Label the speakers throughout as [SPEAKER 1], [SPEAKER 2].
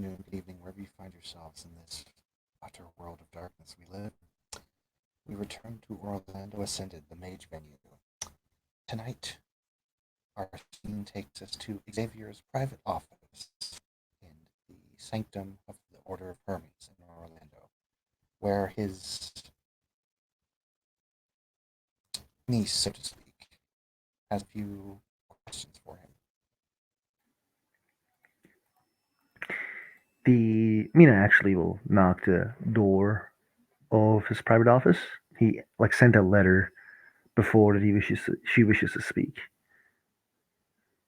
[SPEAKER 1] afternoon, good evening, wherever you find yourselves in this utter world of darkness we live. We return to Orlando Ascended, the mage venue. Tonight, our scene takes us to Xavier's private office in the sanctum of the Order of Hermes in Orlando, where his niece, so to speak, has a few questions for him.
[SPEAKER 2] The Mina actually will knock the door of his private office. He sent a letter before that she wishes to speak.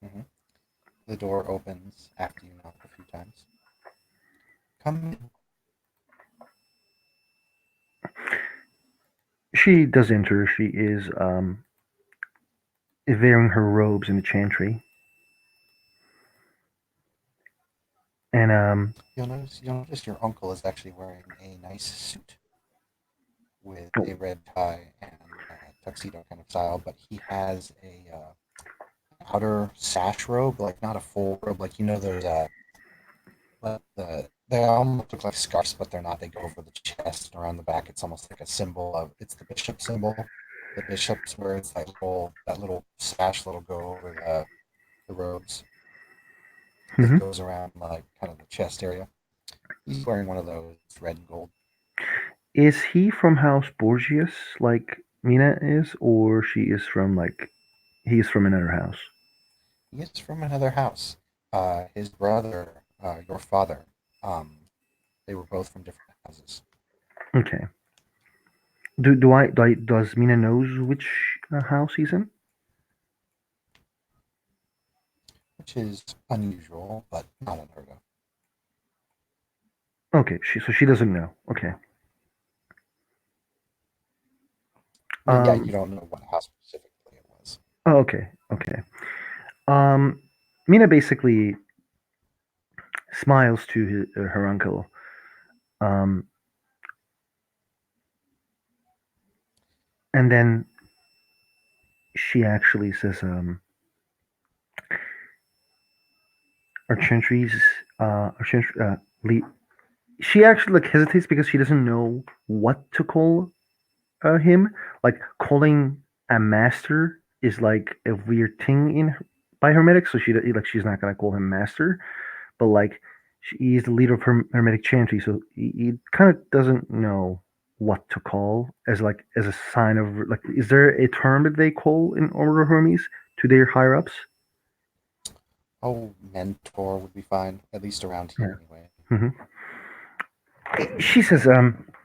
[SPEAKER 1] Mm-hmm. The door opens after you knock a few times. Come in.
[SPEAKER 2] She does enter. She is wearing her robes in the chantry, and
[SPEAKER 1] You'll notice your uncle is actually wearing a nice suit with
[SPEAKER 2] oh,
[SPEAKER 1] a red tie and tuxedo kind of style, but he has a outer sash robe, like not a full robe, like those they almost look like scarves, but they're not. They go over the chest and around the back. It's almost like a symbol of it's the bishop symbol. The bishops wear it's that little sash that'll go over the robes that
[SPEAKER 2] mhm.
[SPEAKER 1] goes around like kind of the chest area. He's wearing one of those red and gold.
[SPEAKER 2] Is he from House Borgias like Mina is, or she is from he's from another house?
[SPEAKER 1] He is from another house. His brother, your father, they were both from different houses,
[SPEAKER 2] Okay. Does Mina knows which house he's in?
[SPEAKER 1] which is unusual, but not unheard of.
[SPEAKER 2] Okay, she doesn't know. Okay.
[SPEAKER 1] Yeah,
[SPEAKER 2] Um.
[SPEAKER 1] you don't know what house specifically it was.
[SPEAKER 2] Oh, okay. Okay. Um. Mina basically smiles to her uncle. Um. And then she actually says, "Our chantries, our chantry, she actually hesitates because she doesn't know what to call him. Like calling a master is like a weird thing by Hermetic, so she's not gonna call him master, but he is the leader of Hermetic Chantry, so he kind of doesn't know what to call as a sign of is there a term that they call in Order of Hermes to their higher ups?
[SPEAKER 1] Oh, mentor would be fine, at least around here
[SPEAKER 2] Yeah.
[SPEAKER 1] anyway.
[SPEAKER 2] Hmm. She says,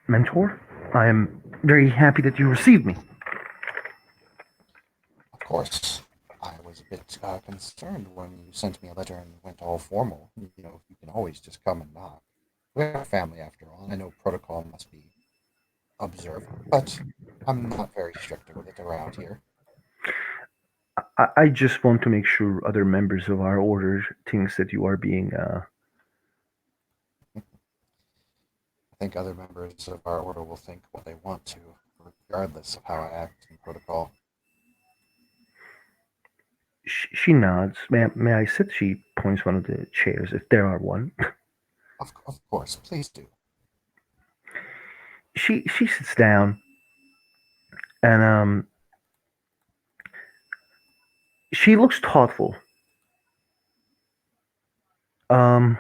[SPEAKER 2] mentor, I am very happy that you received me.
[SPEAKER 1] Of course, I was a bit concerned when you sent me a letter and went all formal. You can always just come and knock. We're a family after all, and I know protocol must be observed, but I'm not very strict with it around here.
[SPEAKER 2] I just want to make sure other members of our order thinks that you are being
[SPEAKER 1] I think other members of our order will think what they want to, regardless of how I act in protocol.
[SPEAKER 2] she nods. May I sit? She points one of the chairs, if there are one.
[SPEAKER 1] Of course, please do.
[SPEAKER 2] She sits down, and she looks thoughtful. Um,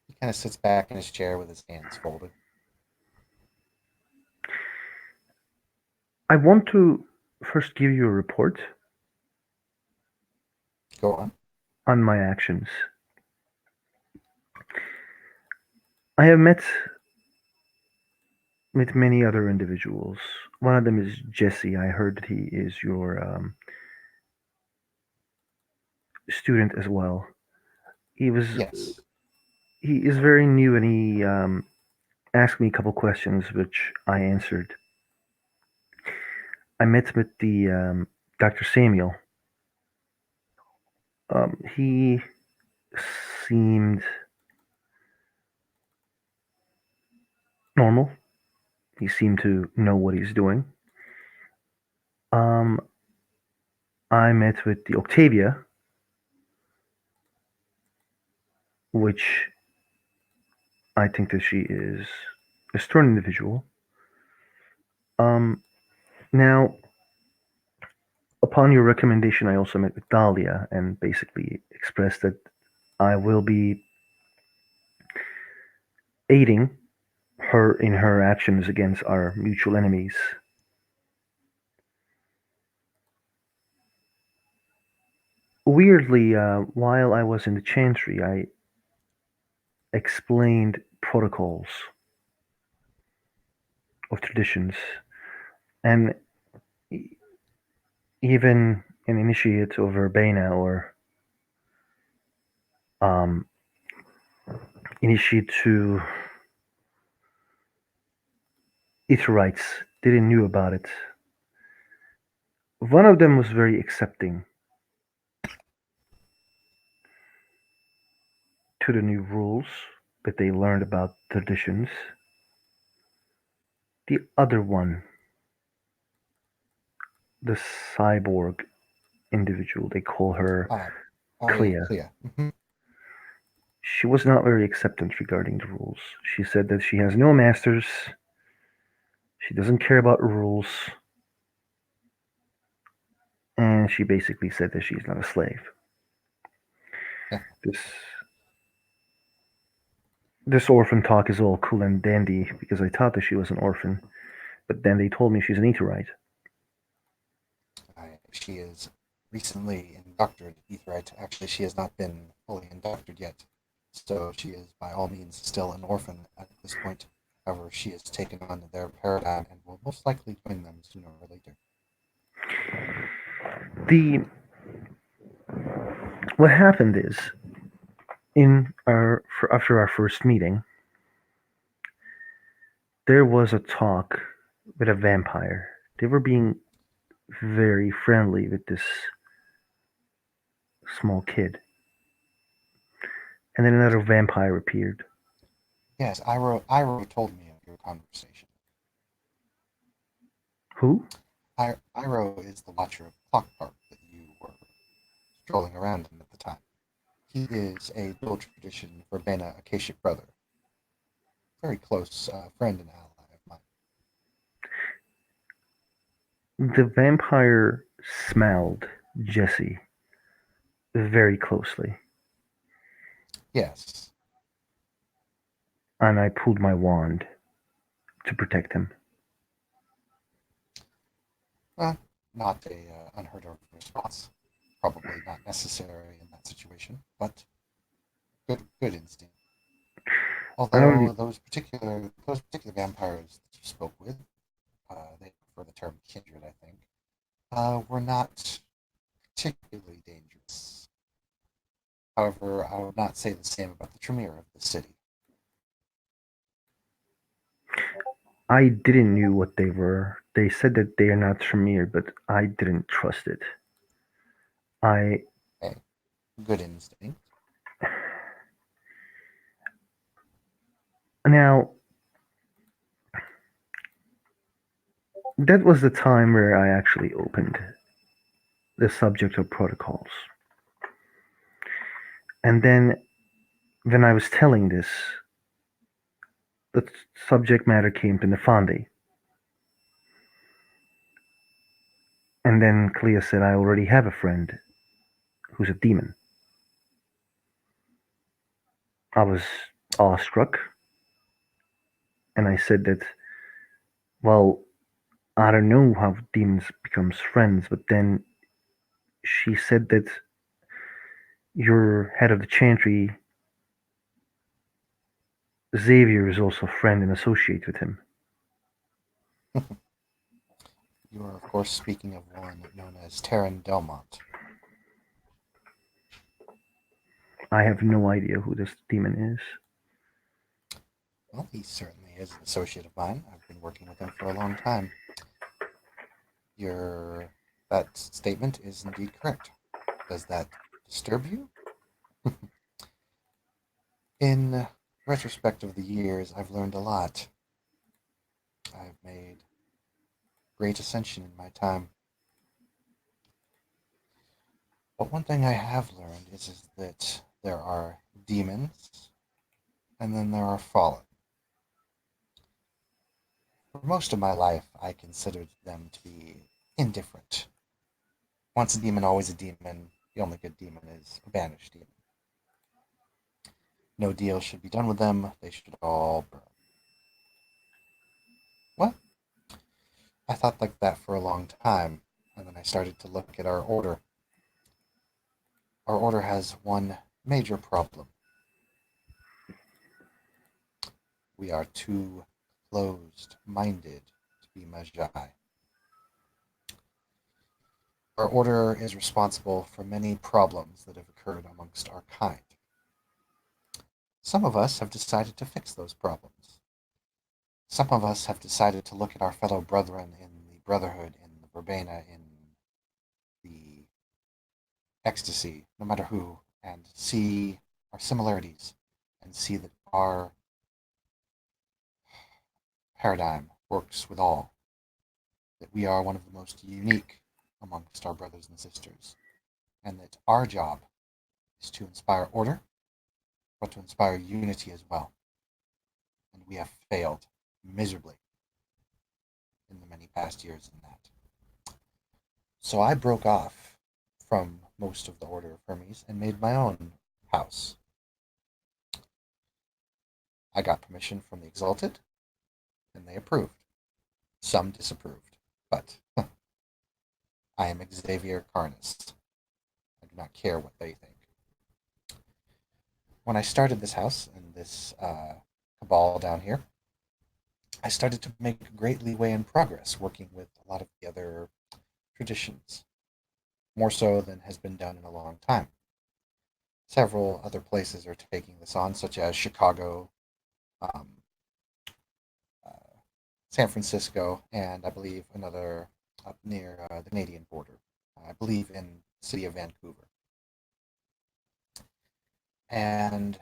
[SPEAKER 1] He kind of sits back in his chair with his hands folded.
[SPEAKER 2] I want to first give you a report
[SPEAKER 1] Go on.
[SPEAKER 2] on my actions. I have met with many other individuals. One of them is Jesse. I heard that he is your student as well. He was
[SPEAKER 1] Yes.
[SPEAKER 2] he is very new, and he asked me a couple questions which I answered. I met with the Dr. Samuel. He seemed normal. He seemed to know what he's doing. Um, I met with the Octavia. which I think that she is a stern individual. Now, upon your recommendation, I also met with Dahlia and basically expressed that I will be aiding her in her actions against our mutual enemies. Weirdly, while I was in the Chantry, I explained protocols of traditions, and even an initiate of verbena or um, initiate to Ithorites didn't knew about it. One of them was very accepting to the new rules that they learned about traditions. The other one, the cyborg individual, they call her
[SPEAKER 1] Ah, yeah,
[SPEAKER 2] Clea.
[SPEAKER 1] Clea. Hmm.
[SPEAKER 2] She was not very acceptant regarding the rules. She said that she has no masters, she doesn't care about rules, and she basically said that she's not a slave.
[SPEAKER 1] Yeah,
[SPEAKER 2] This this orphan talk is all cool and dandy because I thought that she was an orphan, but then they told me she's an Aetheryte.
[SPEAKER 1] she is recently indoctored Etherite. Actually, she has not been fully indoctored yet, so she is by all means still an orphan at this point. However, she has taken on their paradigm and will most likely join them sooner or later.
[SPEAKER 2] The What happened is after our first meeting, there was a talk with a vampire. They were being very friendly with this small kid, and then another vampire appeared.
[SPEAKER 1] Yes, Iro told me of your conversation.
[SPEAKER 2] Who?
[SPEAKER 1] Iro is the watcher of Clock Park that you were strolling around in at the time. He is a dual tradition Verbena Akashic brother, very close friend and ally of mine.
[SPEAKER 2] The vampire smelled Jesse very closely,
[SPEAKER 1] Yes,
[SPEAKER 2] and I pulled my wand to protect him.
[SPEAKER 1] not a unheard of response. Probably not necessary in that situation, but good instinct.
[SPEAKER 2] I
[SPEAKER 1] Although
[SPEAKER 2] only
[SPEAKER 1] those particular vampires that you spoke with, they prefer the term kindred, I think, were not particularly dangerous. However, I would not say the same about the Tremere of the city.
[SPEAKER 2] I didn't knew what they were. They said that they are not Tremere, but I didn't trust it. I
[SPEAKER 1] A good instinct.
[SPEAKER 2] Now that was the time where I actually opened the subject of protocols. And then when I was telling this, the subject matter came to Nefandi. And then Clea said, I already have a friend who's a demon. I was awestruck, and I said that, well, I don't know how demons becomes friends, but then she said that your head of the chantry, Xavier, is also a friend and associate with him.
[SPEAKER 1] You are, of course, speaking of one known as Terran Delmont.
[SPEAKER 2] I have no idea who this demon is.
[SPEAKER 1] Well, he certainly is an associate of mine. I've been working with him for a long time. Your That statement is indeed correct. Does that disturb you? In retrospect of the years, I've learned a lot. I've made great ascension in my time. But one thing I have learned is that there are demons, and then there are fallen. For most of my life, I considered them to be indifferent. Once a demon, always a demon. The only good demon is a banished demon. No deal should be done with them. They should all burn. What? I thought like that for a long time, and then I started to look at our order. Our order has one major problem. We are too closed-minded to be Magi. Our order is responsible for many problems that have occurred amongst our kind. Some of us have decided to fix those problems. Some of us have decided to look at our fellow brethren in the Brotherhood, in the Verbena, in the Ecstasy, no matter who, and see our similarities and see that our paradigm works with all, that we are one of the most unique amongst our brothers and sisters, and that our job is to inspire order, but to inspire unity as well. And we have failed miserably in the many past years in that. So I broke off from most of the Order of Hermes and made my own house. I got permission from the Exalted, and they approved. Some disapproved, but I am Xavier Carnus. I do not care what they think. When I started this house and this cabal down here, I started to make great leeway and progress working with a lot of the other traditions, more so than has been done in a long time. Several other places are taking this on, such as Chicago, um, uh, San Francisco, and I believe another up near the Canadian border. I believe in the city of Vancouver. And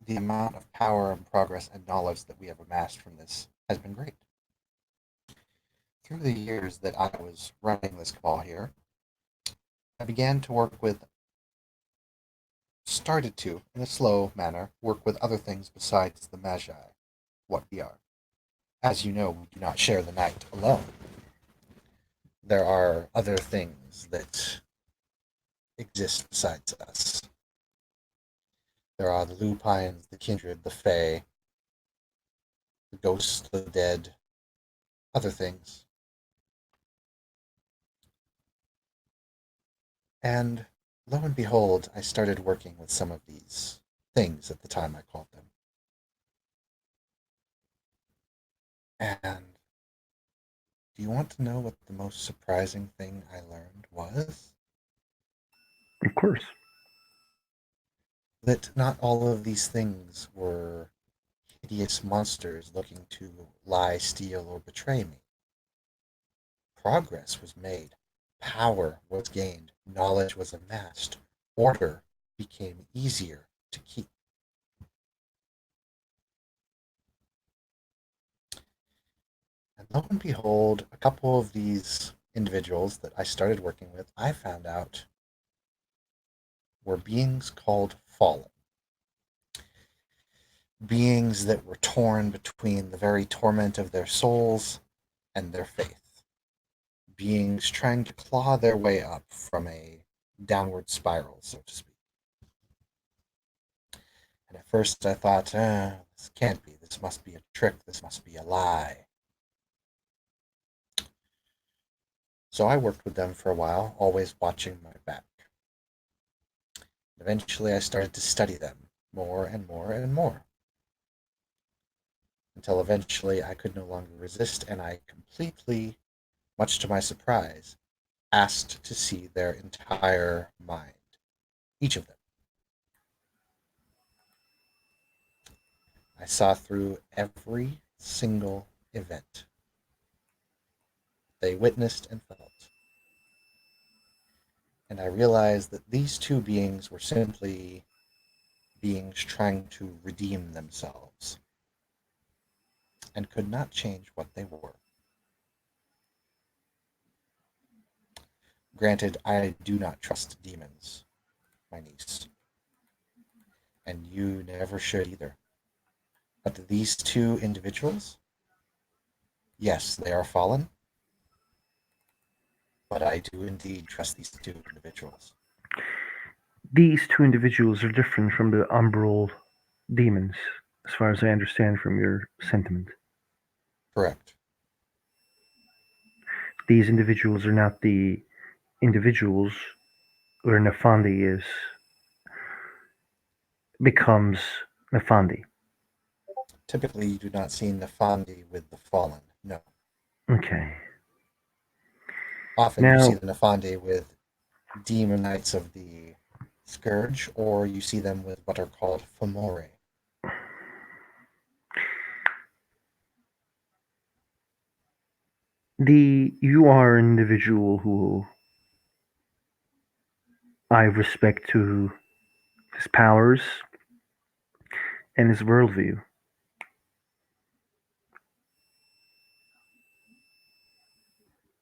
[SPEAKER 1] the amount of power and progress and knowledge that we have amassed from this has been great. Through the years that I was running this cabal here, I began to started to, in a slow manner, work with other things besides the Magi, what we are. As you know, we do not share the night alone. There are other things that exist besides us. There are the lupines, the kindred, the fae, the ghosts, the dead, other things. And lo and behold, I started working with some of these things at the time I called them. And do you want to know what the most surprising thing I learned was?
[SPEAKER 2] Of course.
[SPEAKER 1] That not all of these things were hideous monsters looking to lie, steal, or betray me. Progress was made, power was gained, knowledge was amassed, order became easier to keep. And lo and behold, a couple of these individuals that I started working with, I found out were beings called fallen. Beings that were torn between the very torment of their souls and their faith. Beings trying to claw their way up from a downward spiral, so to speak. And at first I thought, this can't be. This must be a trick. This must be a lie. So I worked with them for a while, always watching my back. Eventually I started to study them more and more and more. Until eventually I could no longer resist, and I completely, much to my surprise, asked to see their entire mind. Each of them. I saw through every single event they witnessed and felt. And I realized that these two beings were simply beings trying to redeem themselves and could not change what they were. Granted, I do not trust demons, my niece. and you never should either. But these two individuals, yes, they are fallen, but I do indeed trust these two individuals.
[SPEAKER 2] These two individuals are different from the umbral demons, as far as I understand from your sentiment.
[SPEAKER 1] Correct.
[SPEAKER 2] These individuals are not the individuals where Nefandi is becomes Nefandi.
[SPEAKER 1] Typically, you do not see Nefandi with the fallen. No.
[SPEAKER 2] Okay.
[SPEAKER 1] Often you see
[SPEAKER 2] Now,
[SPEAKER 1] the Nefandi with demon knights of the Scourge, or you see them with what are called Fomore.
[SPEAKER 2] you are an individual who I respect to his powers and his worldview.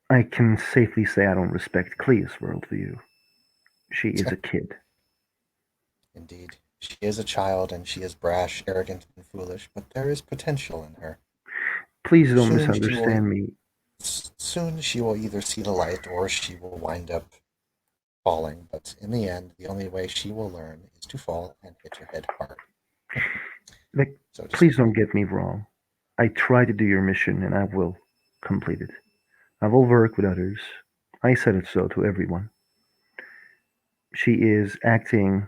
[SPEAKER 2] I can safely say I don't respect Clea's worldview. She is a kid.
[SPEAKER 1] Indeed, she is a child and she is brash, arrogant, and foolish, but there is potential in her.
[SPEAKER 2] Please don't
[SPEAKER 1] Soon she will
[SPEAKER 2] misunderstand me.
[SPEAKER 1] soon she will either see the light or she will wind up falling, but in the end, the only way she will learn is to fall and hit her head hard,
[SPEAKER 2] Like,
[SPEAKER 1] so to
[SPEAKER 2] please
[SPEAKER 1] speak.
[SPEAKER 2] don't get me wrong. I try to do your mission and I will complete it. I will work with others. I said it so to everyone. She is acting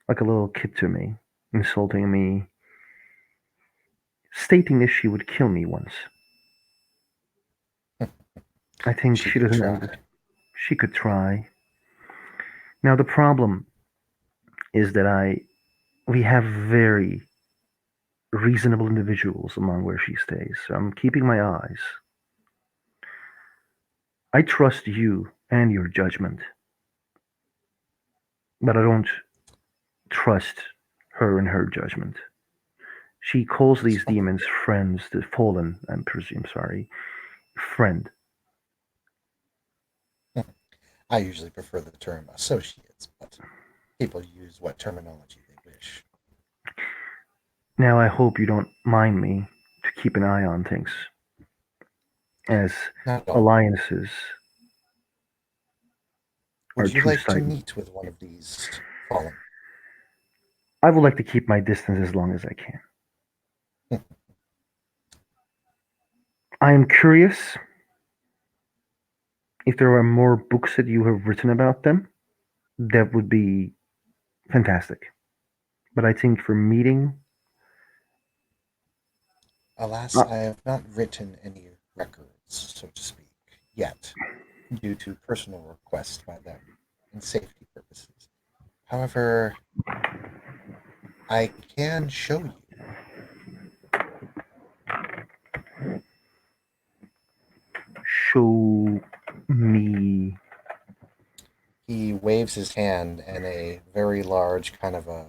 [SPEAKER 2] like a little kid to me, insulting me, stating that she would kill me once. I think
[SPEAKER 1] She
[SPEAKER 2] she
[SPEAKER 1] could
[SPEAKER 2] doesn't
[SPEAKER 1] try.
[SPEAKER 2] understand. She could try. Now the problem is that we have very reasonable individuals among where she stays. So I'm keeping my eyes. I trust you and your judgment, but I don't trust her and her judgment. She calls these
[SPEAKER 1] So,
[SPEAKER 2] demons friends, the fallen, I'm presume, sorry, friend.
[SPEAKER 1] I usually prefer the term associates, but people use what terminology they wish.
[SPEAKER 2] Now I hope you don't mind me to keep an eye on things as
[SPEAKER 1] Not at all.
[SPEAKER 2] alliances are
[SPEAKER 1] Would you like to
[SPEAKER 2] two-sided.
[SPEAKER 1] meet with one of these fallen?
[SPEAKER 2] I would like to keep my distance as long as I can. I am curious if there are more books that you have written about them. That would be fantastic. But I think for meeting,
[SPEAKER 1] Alas,
[SPEAKER 2] uh,
[SPEAKER 1] I have not written any records, so to speak, yet, due to personal request by them and safety purposes. However, I can show you.
[SPEAKER 2] show me.
[SPEAKER 1] He waves his hand, and a very large kind of a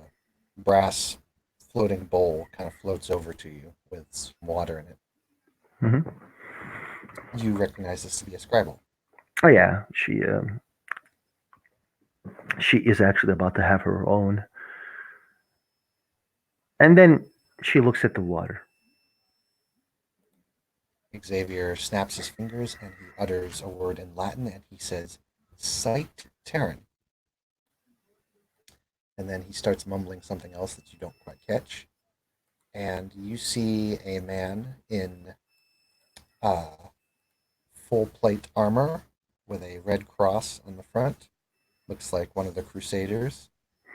[SPEAKER 1] brass floating bowl kind of floats over to you with some water in it.
[SPEAKER 2] Mhm.
[SPEAKER 1] You recognize this to be a scribble.
[SPEAKER 2] Oh yeah, she is actually about to have her own, and then she looks at the water.
[SPEAKER 1] Xavier snaps his fingers and he utters a word in Latin and he says, Sight Terran. And then he starts mumbling something else that you don't quite catch. And you see a man in uh, full plate armor with a red cross on the front. Looks like one of the Crusaders.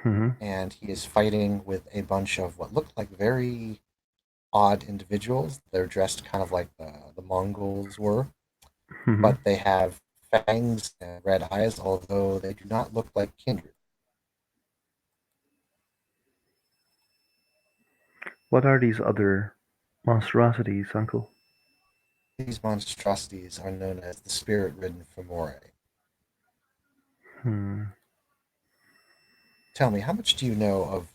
[SPEAKER 2] Mhm.
[SPEAKER 1] And he is fighting with a bunch of what look like very odd individuals. They're dressed kind of like the Mongols were,
[SPEAKER 2] Mhm.
[SPEAKER 1] but they have fangs and red eyes, although they do not look like kindred.
[SPEAKER 2] What are these other monstrosities, Uncle?
[SPEAKER 1] These monstrosities are known as the spirit-ridden Fomore.
[SPEAKER 2] Hmm.
[SPEAKER 1] Tell me, how much do you know of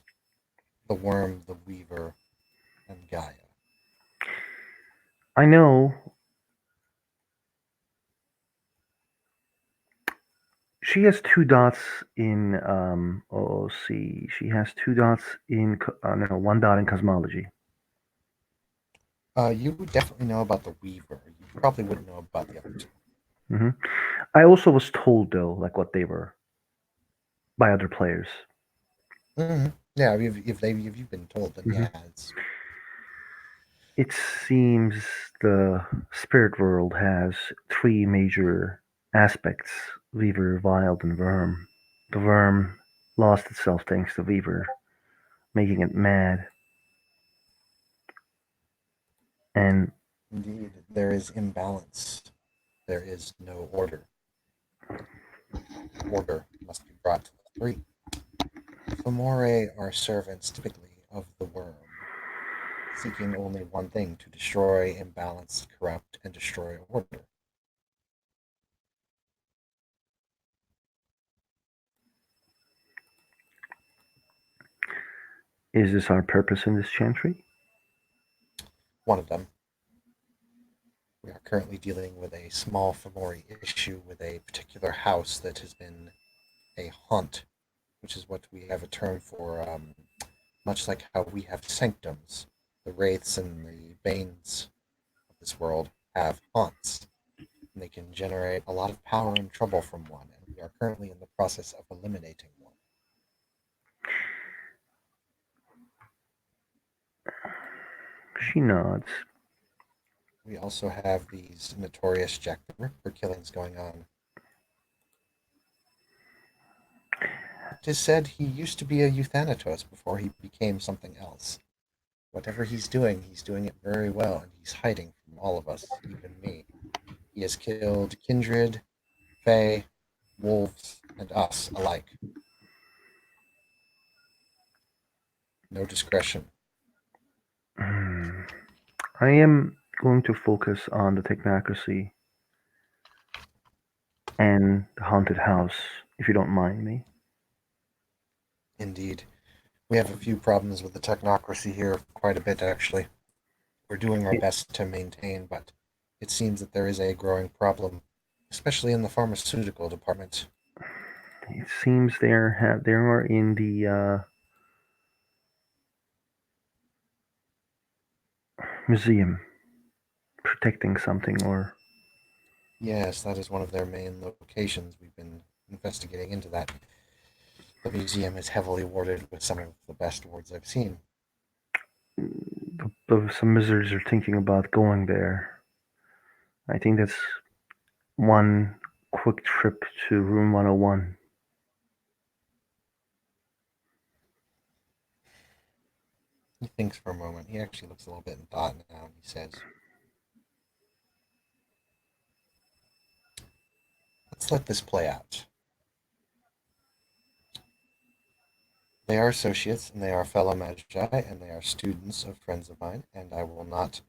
[SPEAKER 1] the worm, the weaver, and Gaia?
[SPEAKER 2] I know She has two dots in oh, see, she has two dots in no, one dot in cosmology.
[SPEAKER 1] You would definitely know about the Weaver. You probably wouldn't know about the other two.
[SPEAKER 2] Hmm. I also was told though, like what they were by other players.
[SPEAKER 1] Hmm. Yeah, if you've been told, then
[SPEAKER 2] Hmm.
[SPEAKER 1] yeah, it's
[SPEAKER 2] It seems the spirit world has three major aspects: Weaver, Wild, and Worm. The Worm lost itself thanks to Weaver, making it mad. And
[SPEAKER 1] indeed there is imbalance. There is no order. Order must be brought to the three. The Fomore are servants typically of the worm, seeking only one thing to destroy, imbalance, corrupt, and destroy order.
[SPEAKER 2] is this our purpose in this chantry?
[SPEAKER 1] One of them. We are currently dealing with a small Fomori issue with a particular house that has been a haunt, which is what we have a term for, much like how we have sanctums. The wraiths and the banes of this world have haunts, and they can generate a lot of power and trouble from one, and we are currently in the process of eliminating one.
[SPEAKER 2] She nods.
[SPEAKER 1] We also have these notorious Jack the Ripper killings going on. It is said he used to be a Euthanatos before he became something else. Whatever he's doing it very well, and he's hiding from all of us, even me. He has killed kindred, fae, wolves, and us alike. No discretion.
[SPEAKER 2] I am going to focus on the technocracy and the haunted house, if you don't mind me.
[SPEAKER 1] Indeed. We have a few problems with the technocracy here, quite a bit actually. We're doing our
[SPEAKER 2] It,
[SPEAKER 1] best to maintain, but it seems that there is a growing problem, especially in the pharmaceutical department.
[SPEAKER 2] it seems they are in the museum protecting something, or
[SPEAKER 1] Yes, that is one of their main locations. We've been investigating into that. The museum is heavily warded with some of the best wards I've seen.
[SPEAKER 2] some wizards are thinking about going there. I think that's one quick trip to room 101.
[SPEAKER 1] He thinks for a moment. He actually looks a little bit in thought now, and he says, let's let this play out. They are associates, and they are fellow magi, and they are students of friends of mine, and I will not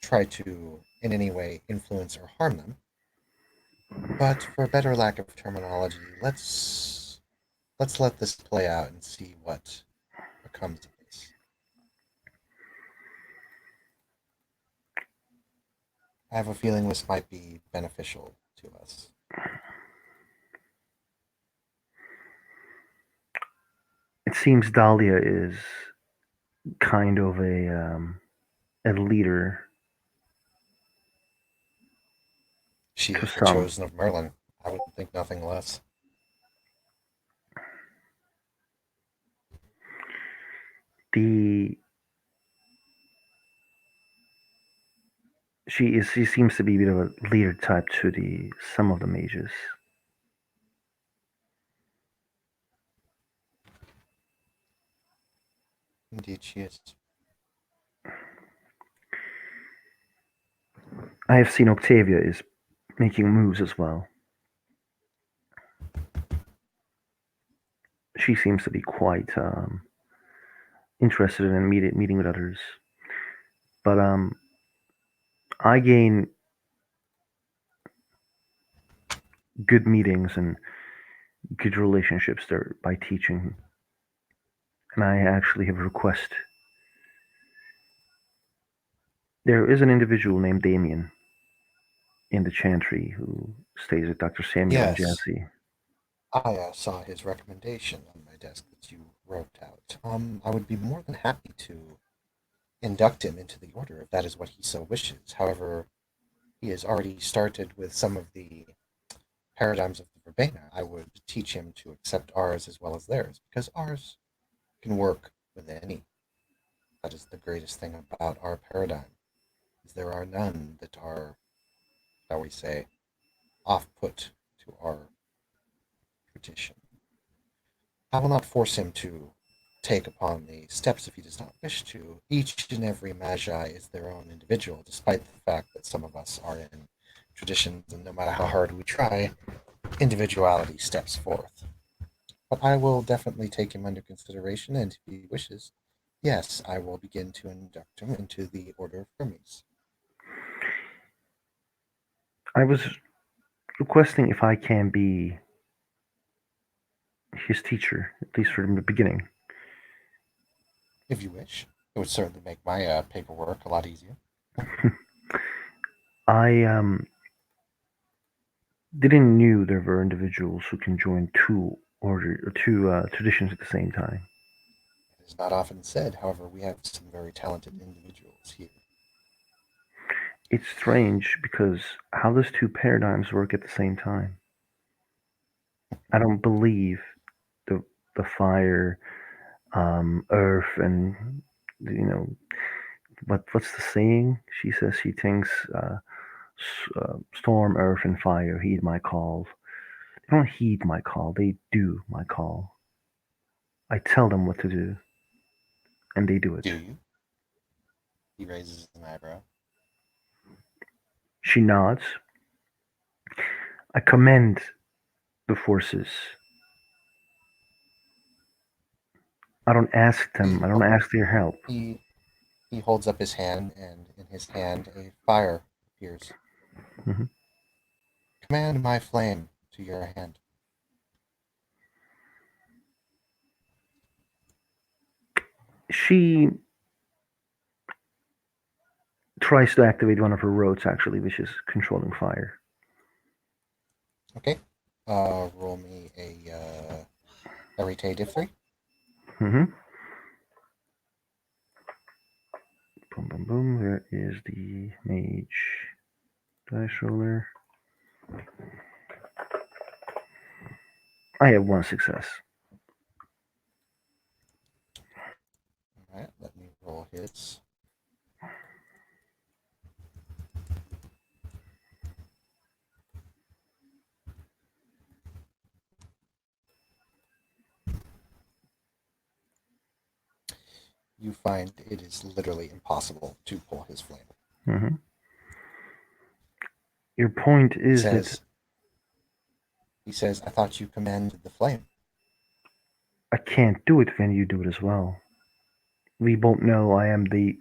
[SPEAKER 1] try to in any way influence or harm them. But for better lack of terminology, let's let this play out and see what becomes of this. I have a feeling this might be beneficial to us.
[SPEAKER 2] It seems Dahlia is kind of a leader
[SPEAKER 1] She
[SPEAKER 2] to
[SPEAKER 1] is the
[SPEAKER 2] some.
[SPEAKER 1] chosen of Merlin. I would think nothing less.
[SPEAKER 2] The she seems to be a bit of a leader type to the some of the mages.
[SPEAKER 1] Indeed, she is.
[SPEAKER 2] I have seen Octavia is making moves as well. She seems to be quite interested in meeting with others. But I gain good meetings and good relationships there by teaching. And I actually have a request. There is an individual named Damien. in the Chantry who stays with Dr. Samuel and
[SPEAKER 1] Yes,
[SPEAKER 2] Jesse.
[SPEAKER 1] I saw his recommendation on my desk that you wrote out. I would be more than happy to induct him into the order if that is what he so wishes. However, he has already started with some of the paradigms of the Verbena. I would teach him to accept ours as well as theirs, because ours can work with any. That is the greatest thing about our paradigm, is there are none that are, shall we say, off-put to our tradition. I will not force him to take upon the steps if he does not wish to. Each and every magi is their own individual, despite the fact that some of us are in traditions, and no matter how hard we try, individuality steps forth. But I will definitely take him under consideration, and if he wishes, yes, I will begin to induct him into the Order of Hermes.
[SPEAKER 2] I was requesting if I can be his teacher, at least from the beginning.
[SPEAKER 1] If you wish, it would certainly make my paperwork a lot easier.
[SPEAKER 2] I didn't knew there were individuals who can join two traditions at the same time.
[SPEAKER 1] It is not often said, however, we have some very talented individuals here.
[SPEAKER 2] It's strange because how does two paradigms work at the same time? I don't believe the the fire, earth, and what's the saying? She says she thinks storm, earth, and fire heed my call. They don't heed my call; they do my call. I tell them what to do, and they do it.
[SPEAKER 1] Do you? He raises an eyebrow.
[SPEAKER 2] She nods. I commend the forces. I don't ask them. I don't ask their help.
[SPEAKER 1] He he holds up his hand, and in his hand a fire appears.
[SPEAKER 2] Mhm.
[SPEAKER 1] Command my flame to your hand.
[SPEAKER 2] She tries to activate one of her roads, actually, which is controlling fire.
[SPEAKER 1] Okay. Roll me a Arete Div 3.
[SPEAKER 2] Hmm. Boom, boom, boom. There is the mage dice roller. I have one success.
[SPEAKER 1] Alright, let me roll hits. You find it is literally impossible to pull his flame.
[SPEAKER 2] Hmm. Your point
[SPEAKER 1] He
[SPEAKER 2] is that
[SPEAKER 1] says, he says, I thought you commanded the flame.
[SPEAKER 2] I can't do it when you do it as well. We both know I am the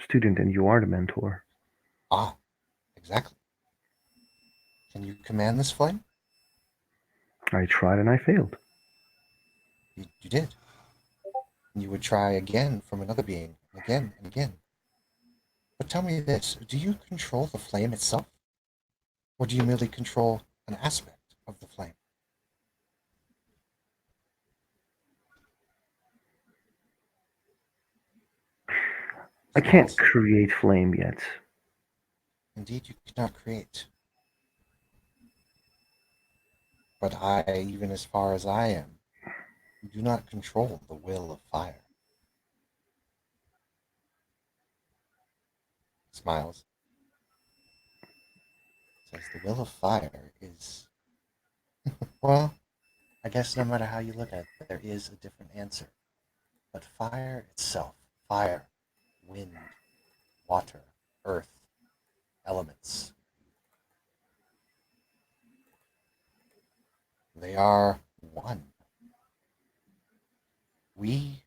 [SPEAKER 2] student and you are the mentor.
[SPEAKER 1] Ah, exactly. Can you command this flame?
[SPEAKER 2] I tried and I failed.
[SPEAKER 1] You did. And you would try again from another being, and again and again. But tell me this, do you control the flame itself? Or do you merely control an aspect of the flame?
[SPEAKER 2] I can't
[SPEAKER 1] Smiles.
[SPEAKER 2] create flame yet.
[SPEAKER 1] Indeed, you cannot create. But I, even as far as I am, do not control the will of fire. Smiles. Says the will of fire is, well, I guess no matter how you look at it, there is a different answer. But fire itself, fire, wind, water, earth, elements, they are one. We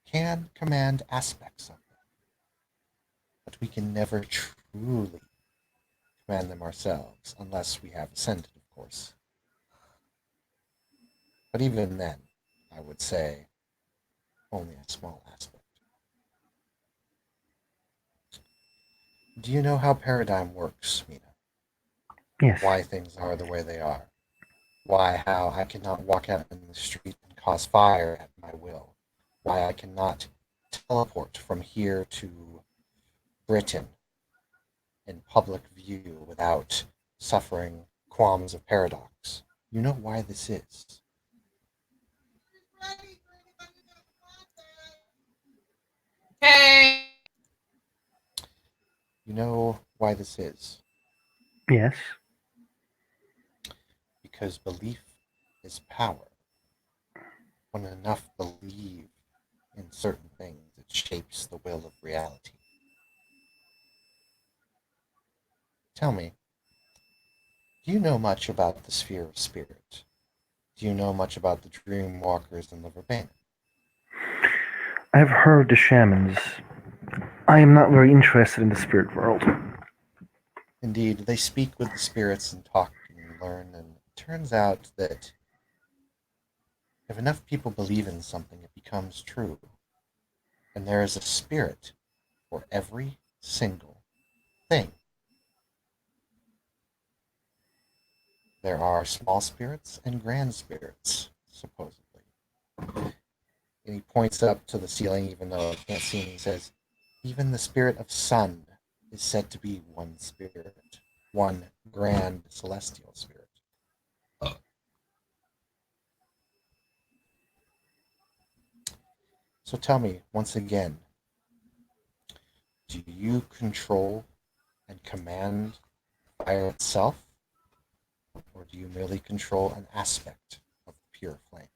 [SPEAKER 1] can command aspects of them, but we can never truly command them ourselves, unless we have ascended, of course. But even then, I would say only a small aspect. Do you know how paradigm works, Mina?
[SPEAKER 2] Yes.
[SPEAKER 1] Why things are the way they are? Why how I cannot walk out in the street and cause fire at my will? Why I cannot teleport from here to Britain in public view without suffering qualms of paradox? You know why this is.
[SPEAKER 3] Okay.
[SPEAKER 1] You know why this is.
[SPEAKER 2] Yes.
[SPEAKER 1] Because belief is power. When enough believe in certain things, it shapes the will of reality. Tell me, do you know much about the sphere of spirit? Do you know much about the dream walkers and the verbena?
[SPEAKER 2] I've heard the shamans. I am not very interested in the spirit world.
[SPEAKER 1] Indeed, they speak with the spirits and talk and learn, and it turns out that if enough people believe in something, it becomes true. And there is a spirit for every single thing. There are small spirits and grand spirits, supposedly. And he points up to the ceiling, even though I can't see him. He says, even the spirit of sun is said to be one spirit, one grand celestial spirit. So tell me, once again, do you control and command fire itself, or do you merely control an aspect of the pure flame?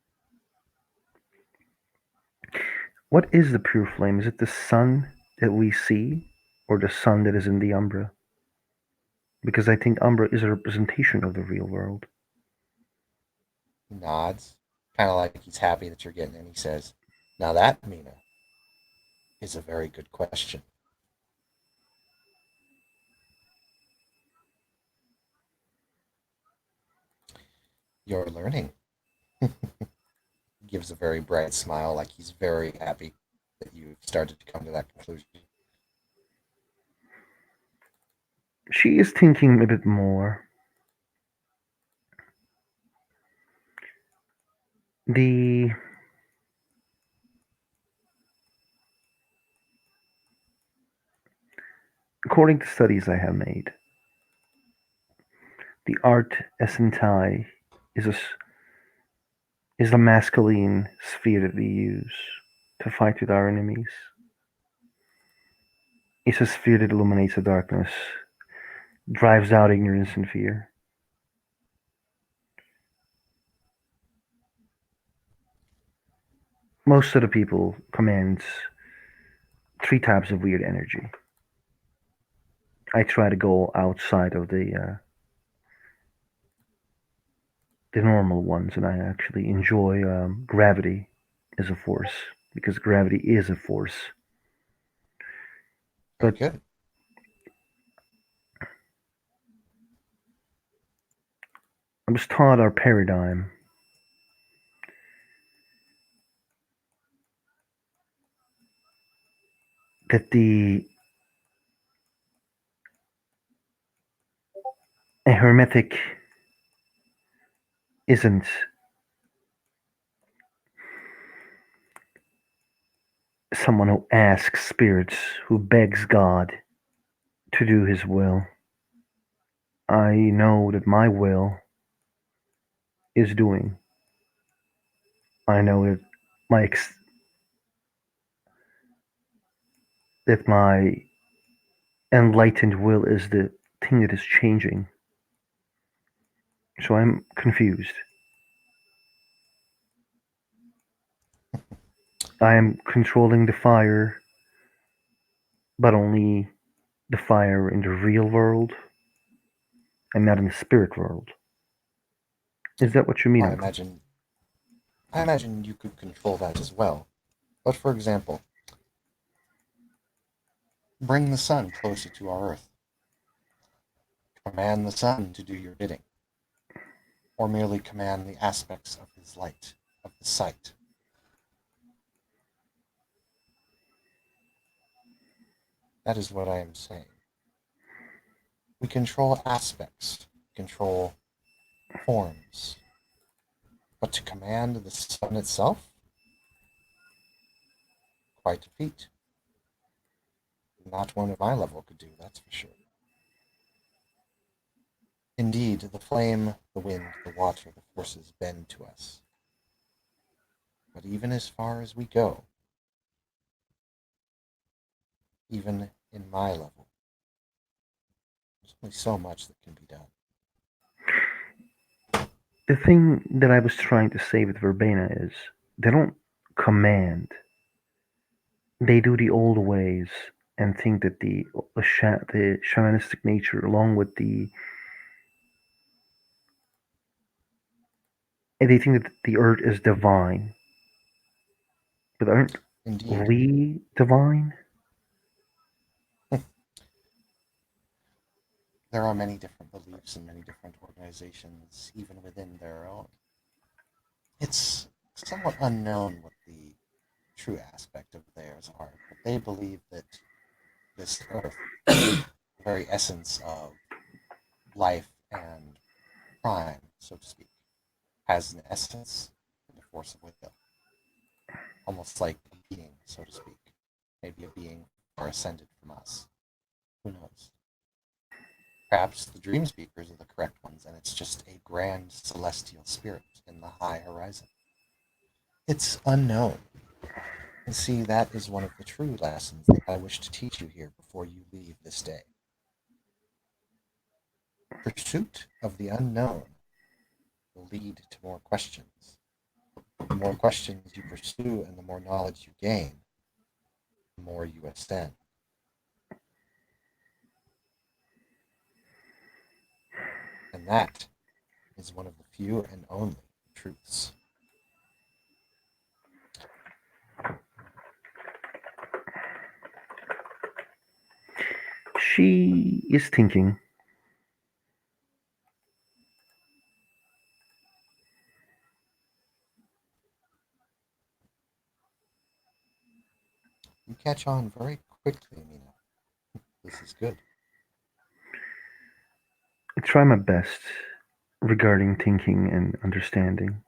[SPEAKER 2] What is the pure flame? Is it the sun that we see, or the sun that is in the Umbra? Because I think Umbra is a representation of the real world.
[SPEAKER 1] He nods, kind of like he's happy that you're getting it, and he says, now that, Mina, is a very good question. You're learning. He gives a very bright smile, like he's very happy that you've started to come to that conclusion.
[SPEAKER 2] She is thinking a bit more. The according to studies I have made, the art essentai is is the masculine sphere that we use to fight with our enemies. It's a sphere that illuminates the darkness, drives out ignorance and fear. Most of the people command three types of weird energy. I try to go outside of the normal ones, and I actually enjoy gravity as a force because gravity is a force.
[SPEAKER 1] Very
[SPEAKER 2] But
[SPEAKER 1] good.
[SPEAKER 2] I was taught our paradigm that a hermetic isn't someone who asks spirits, who begs God to do his will. I know that my will is doing. I know that my that my enlightened will is the thing that is changing. So I'm confused. I am controlling the fire, but only the fire in the real world and not in the spirit world. Is that what you mean,
[SPEAKER 1] I
[SPEAKER 2] Uncle?
[SPEAKER 1] imagine I imagine you could control that as well. But for example, bring the sun closer to our Earth. Command the sun to do your bidding, or merely command the aspects of his light, of the sight. That is what I am saying. We control aspects, control forms. But to command the sun itself? Quite a feat. Not one of my level could do, that's for sure. Indeed, the flame, the wind, the water, the forces bend to us. But even as far as we go, even in my level, there's only so much that can be done.
[SPEAKER 2] The thing that I was trying to say with Verbena is they don't command. They do the old ways and think that the shamanistic nature, along with they think that the earth is divine. But aren't
[SPEAKER 1] Indeed,
[SPEAKER 2] we divine?
[SPEAKER 1] there are many different beliefs and many different organizations, even within their own. It's somewhat unknown what the true aspect of theirs are, but they believe that this earth, the very essence of life and crime, so to speak, has an essence and a force of will, almost like a being, so to speak, maybe a being far ascended from us. Who knows? Perhaps the dream speakers are the correct ones, and it's just a grand celestial spirit in the high horizon. It's unknown. And see, that is one of the true lessons that I wish to teach you here before you leave this day. Pursuit of the unknown will lead to more questions. The more questions you pursue and the more knowledge you gain, the more you ascend. And that is one of the few and only truths.
[SPEAKER 2] She is thinking.
[SPEAKER 1] You catch on very quickly, Mina. This is good.
[SPEAKER 2] I try my best regarding thinking and understanding.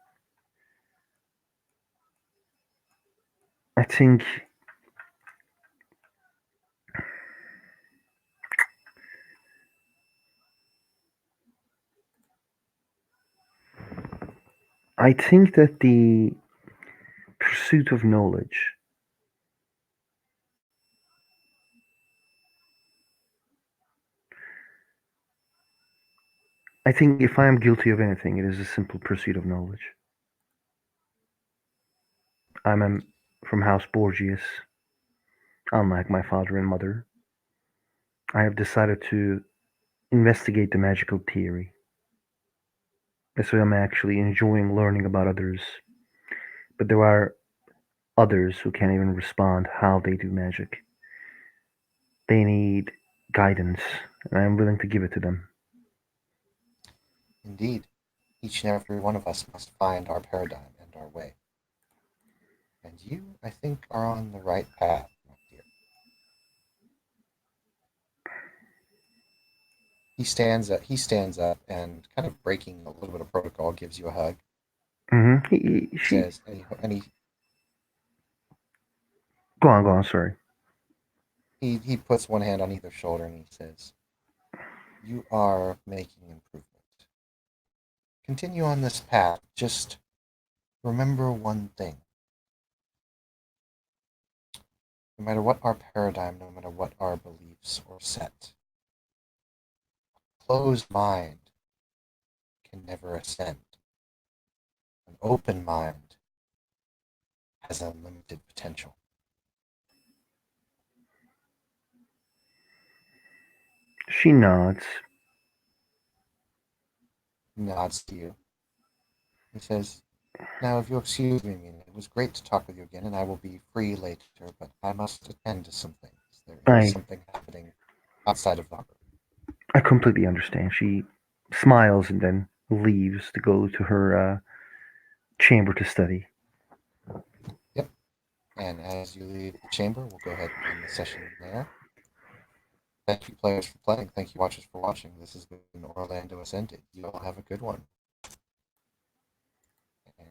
[SPEAKER 2] I think I think that the pursuit of knowledge, I think if I am guilty of anything, it is a simple pursuit of knowledge. From House Borgias, unlike my father and mother. I have decided to investigate the magical theory. So I'm actually enjoying learning about others. But there are others who can't even respond how they do magic. They need guidance, and I'm willing to give it to them.
[SPEAKER 1] Indeed, each and every one of us must find our paradigm and our way. And you, I think, are on the right path, my dear. He stands up and, kind of breaking a little bit of protocol, gives you a hug.
[SPEAKER 2] She
[SPEAKER 1] Says,
[SPEAKER 2] go on, go on. Sorry.
[SPEAKER 1] he puts one hand on either shoulder and he says, "You are making improvement. Continue on this path. Just remember one thing. No matter what our paradigm, no matter what our beliefs or set, a closed mind can never ascend. An open mind has unlimited potential."
[SPEAKER 2] She nods.
[SPEAKER 1] He nods to you. He says, "Now, if you'll excuse me, Mina, it was great to talk with you again, and I will be free later, but I must attend to some things. There is
[SPEAKER 2] I
[SPEAKER 1] something happening outside of the harbor."
[SPEAKER 2] I completely understand. She smiles and then leaves to go to her chamber to study.
[SPEAKER 1] Yep. And as you leave the chamber, we'll go ahead and end the session there. Thank you, players, for playing. Thank you, watchers, for watching. This has been Orlando Ascended. You all have a good one. And